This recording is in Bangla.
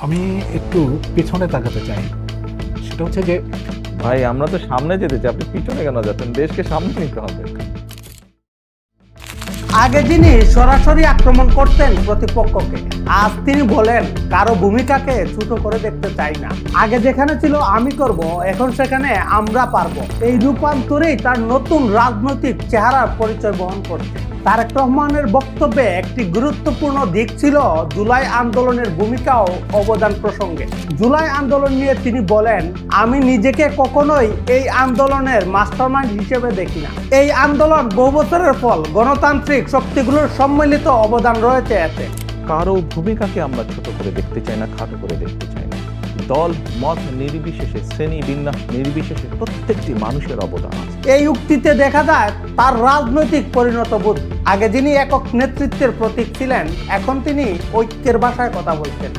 আমি একটু পেছনে তাকাতে চাই। সেটা হচ্ছে যে ভাই আমরা তো সামনে যেতে চাই, আপনি পিছনে কেন যাচ্ছেন? দেশকে সামনে নিতে হবে। আগে যিনি সরাসরি আক্রমণ করতেন প্রতিপক্ষকে, আজ তিনি বলেন কারো ভূমিকাকে ছোট করে দেখতে চাই না। আগে যেখানে ছিল আমি করব, এখন সেখানে আমরা পারবো। এই রূপান্তরেই তার নতুন রাজনৈতিক চেহারার পরিচয় বহন করছে। তারেক রহমানের বক্তব্যে একটি গুরুত্বপূর্ণ দিক ছিল জুলাই আন্দোলনের ভূমিকা ও অবদান প্রসঙ্গে। জুলাই আন্দোলন নিয়ে তিনি বলেন, আমি নিজেকে কখনোই এই আন্দোলনের মাস্টারমাইন্ড হিসেবে দেখি না। এই আন্দোলন বহু বছরের ফল, গণতান্ত্রিক শক্তিগুলোর সম্মিলিত অবদান রয়েছে এতে। কারো ভূমিকাকে আমরা ছোট করে দেখতে চাই না, খাটো করে দেখতে চাই না। দল মত নির্বিশেষে, শ্রেণী বিন্যাস নির্বিশেষে প্রত্যেকটি মানুষের অবদান আছে। এই উক্তিতে দেখা যায় তার রাজনৈতিক পরিণতবোধ। আগে যিনি একক নেতৃত্বের প্রতীক ছিলেন, এখন তিনি ঐক্যের ভাষায় কথা বলছেন।